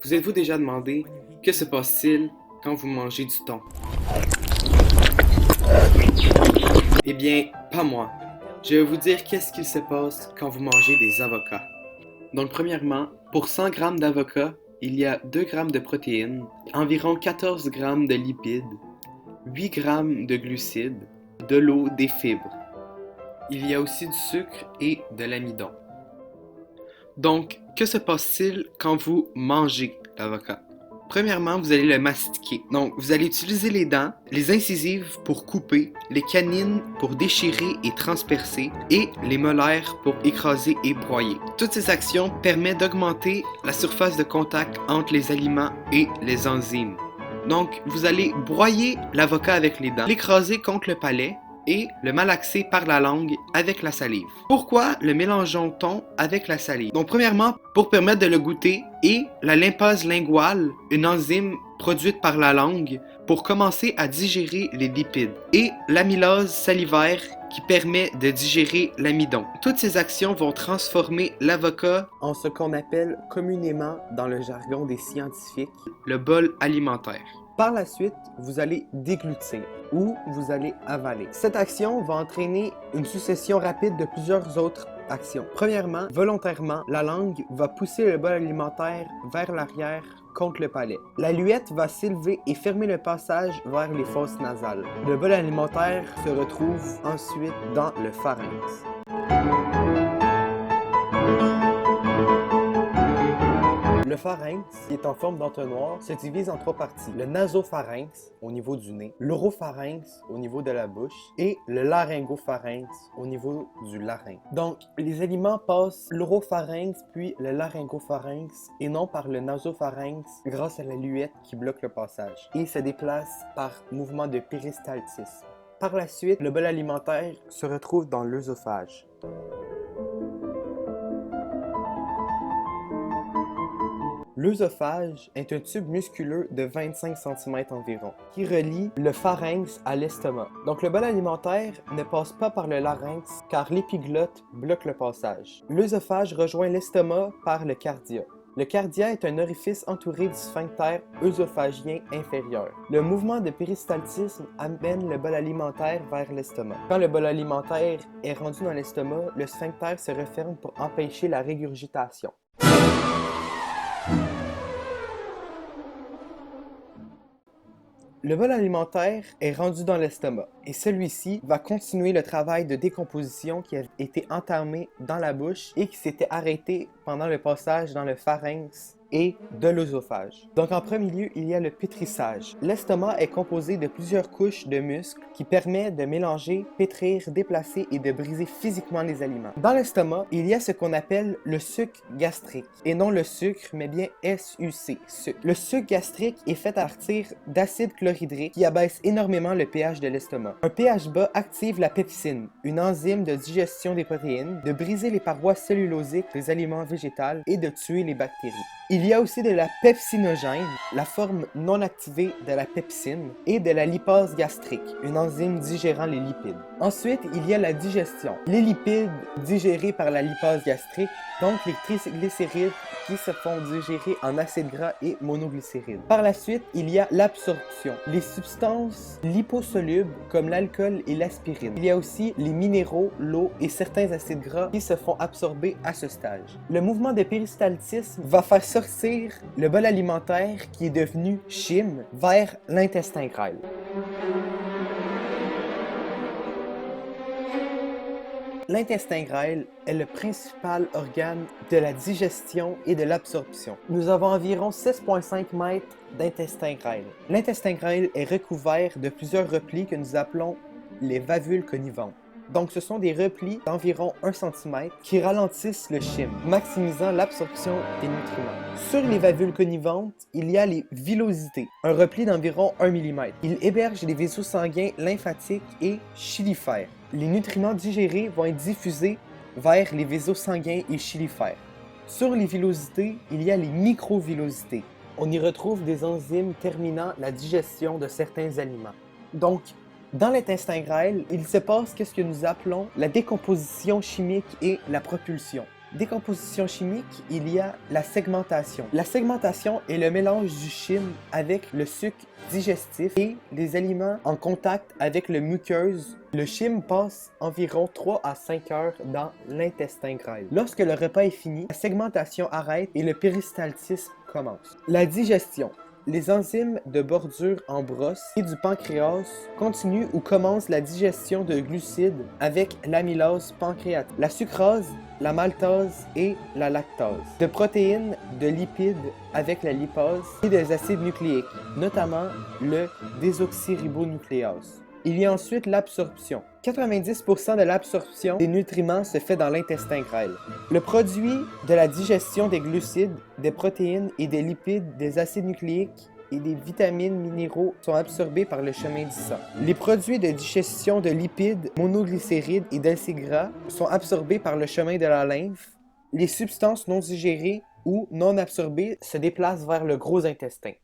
Vous êtes-vous déjà demandé que se passe-t-il quand vous mangez du thon? Eh bien, pas moi. Je vais vous dire qu'est-ce qu'il se passe quand vous mangez des avocats. Donc, premièrement, pour 100 grammes d'avocat, il y a 2 grammes de protéines, environ 14 grammes de lipides, 8 grammes de glucides, de l'eau, des fibres. Il y a aussi du sucre et de l'amidon. Donc, que se passe-t-il quand vous mangez l'avocat? Premièrement, vous allez le mastiquer. Donc, vous allez utiliser les dents, les incisives pour couper, les canines pour déchirer et transpercer, et les molaires pour écraser et broyer. Toutes ces actions permettent d'augmenter la surface de contact entre les aliments et les enzymes. Donc, vous allez broyer l'avocat avec les dents, l'écraser contre le palais, et le malaxer par la langue avec la salive. Pourquoi le mélangeons-on avec la salive? Donc premièrement, pour permettre de le goûter, et la lymphase linguale, une enzyme produite par la langue, pour commencer à digérer les lipides, et l'amylase salivaire qui permet de digérer l'amidon. Toutes ces actions vont transformer l'avocat en ce qu'on appelle communément dans le jargon des scientifiques le bol alimentaire. Par la suite, vous allez déglutir ou vous allez avaler. Cette action va entraîner une succession rapide de plusieurs autres actions. Premièrement, volontairement, la langue va pousser le bol alimentaire vers l'arrière contre le palais. La luette va s'élever et fermer le passage vers les fosses nasales. Le bol alimentaire se retrouve ensuite dans le pharynx. Le pharynx, qui est en forme d'entonnoir, se divise en 3 parties. Le nasopharynx, au niveau du nez, l'oropharynx, au niveau de la bouche, et le laryngopharynx, au niveau du larynx. Donc, les aliments passent l'oropharynx puis le laryngopharynx, et non par le nasopharynx, grâce à la luette qui bloque le passage, et se déplace par mouvement de péristaltisme. Par la suite, le bol alimentaire se retrouve dans l'œsophage. L'œsophage est un tube musculeux de 25 cm environ, qui relie le pharynx à l'estomac. Donc le bol alimentaire ne passe pas par le larynx car l'épiglotte bloque le passage. L'œsophage rejoint l'estomac par le cardia. Le cardia est un orifice entouré du sphincter œsophagien inférieur. Le mouvement de péristaltisme amène le bol alimentaire vers l'estomac. Quand le bol alimentaire est rendu dans l'estomac, le sphincter se referme pour empêcher la régurgitation. Le bol alimentaire est rendu dans l'estomac et celui-ci va continuer le travail de décomposition qui a été entamé dans la bouche et qui s'était arrêté pendant le passage dans le pharynx et de l'œsophage. Donc en premier lieu, il y a le pétrissage. L'estomac est composé de plusieurs couches de muscles qui permettent de mélanger, pétrir, déplacer et de briser physiquement les aliments. Dans l'estomac, il y a ce qu'on appelle le suc gastrique, et non le sucre, mais bien SUC, sucre. Le suc gastrique est fait à partir d'acide chlorhydrique qui abaisse énormément le pH de l'estomac. Un pH bas active la pepsine, une enzyme de digestion des protéines, de briser les parois cellulosiques des aliments végétaux et de tuer les bactéries. Il y a aussi de la pepsinogène, la forme non activée de la pepsine, et de la lipase gastrique, une enzyme digérant les lipides. Ensuite, il y a la digestion. Les lipides digérés par la lipase gastrique, donc les triglycérides qui se font digérer en acides gras et monoglycérides. Par la suite, il y a l'absorption. Les substances liposolubles comme l'alcool et l'aspirine. Il y a aussi les minéraux, l'eau et certains acides gras qui se font absorber à ce stage. Le mouvement de péristaltisme va faire sortir le bol alimentaire qui est devenu chyme vers l'intestin grêle. L'intestin grêle est le principal organe de la digestion et de l'absorption. Nous avons environ 6,5 mètres d'intestin grêle. L'intestin grêle est recouvert de plusieurs replis que nous appelons les vavules conniventes. Donc ce sont des replis d'environ 1 cm qui ralentissent le chyme, maximisant l'absorption des nutriments. Sur les vavules conniventes, il y a les villosités, un repli d'environ 1 mm. Il héberge les vaisseaux sanguins lymphatiques et chylifères. Les nutriments digérés vont être diffusés vers les vaisseaux sanguins et chylifères. Sur les villosités, il y a les microvillosités. On y retrouve des enzymes terminant la digestion de certains aliments. Donc, dans l'intestin grêle, il se passe ce que nous appelons la décomposition chimique et la propulsion. décomposition chimique, il y a la segmentation. La segmentation est le mélange du chyme avec le sucre digestif et les aliments en contact avec le muqueuse. Le chyme passe environ 3 à 5 heures dans l'intestin grêle. Lorsque le repas est fini, la segmentation arrête et le péristaltisme commence. La digestion. Les enzymes de bordure en brosse et du pancréas continuent ou commencent la digestion de glucides avec l'amylase pancréatique, la sucrase, la maltase et la lactase, de protéines, de lipides avec la lipase et des acides nucléiques, notamment le désoxyribonucléase. Il y a ensuite l'absorption. 90% de l'absorption des nutriments se fait dans l'intestin grêle. Le produit de la digestion des glucides, des protéines et des lipides, des acides nucléiques et des vitamines minéraux sont absorbés par le chemin du sang. Les produits de digestion de lipides, monoglycérides et d'acides gras sont absorbés par le chemin de la lymphe. Les substances non digérées ou non absorbées se déplacent vers le gros intestin.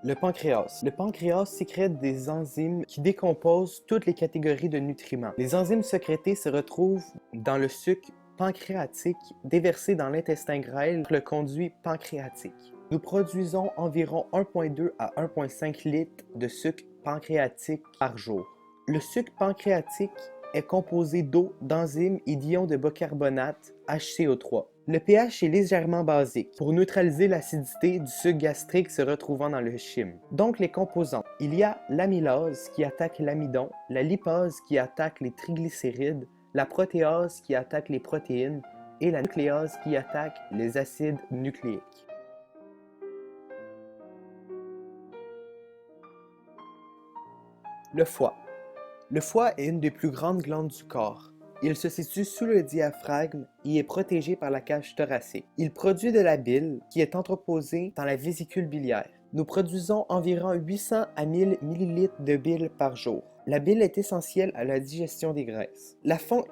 Le pancréas. Le pancréas sécrète des enzymes qui décomposent toutes les catégories de nutriments. Les enzymes sécrétées se retrouvent dans le sucre pancréatique déversé dans l'intestin grêle par le conduit pancréatique. Nous produisons environ 1,2 à 1,5 litres de sucre pancréatique par jour. Le sucre pancréatique est composé d'eau, d'enzymes et d'ions de bicarbonate, HCO3. Le pH est légèrement basique pour neutraliser l'acidité du sucre gastrique se retrouvant dans le chyme. Donc les composants. Il y a l'amylase qui attaque l'amidon, la lipase qui attaque les triglycérides, la protéase qui attaque les protéines et la nucléase qui attaque les acides nucléiques. Le foie. Le foie est une des plus grandes glandes du corps. Il se situe sous le diaphragme et est protégé par la cage thoracique. Il produit de la bile qui est entreposée dans la vésicule biliaire. Nous produisons environ 800 à 1000 ml de bile par jour. La bile est essentielle à la digestion des graisses.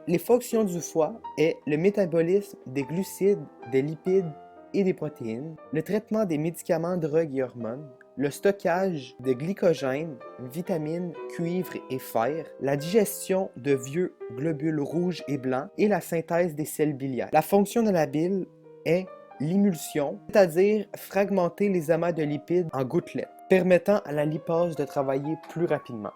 Les fonctions du foie est le métabolisme des glucides, des lipides et des protéines, le traitement des médicaments, drogues et hormones, le stockage de glycogène, vitamines, cuivre et fer, la digestion de vieux globules rouges et blancs et la synthèse des sels biliaires. La fonction de la bile est l'émulsion, c'est-à-dire fragmenter les amas de lipides en gouttelettes, permettant à la lipase de travailler plus rapidement.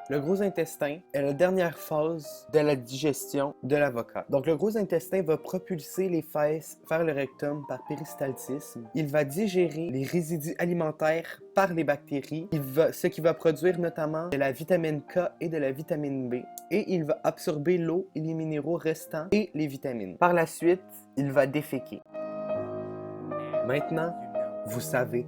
Le gros intestin est la dernière phase de la digestion de l'avocat. Donc le gros intestin va propulser les fesses vers le rectum par péristaltisme. Il va digérer les résidus alimentaires par les bactéries, ce qui va produire notamment de la vitamine K et de la vitamine B. Et il va absorber l'eau et les minéraux restants et les vitamines. Par la suite, il va déféquer. Maintenant, vous savez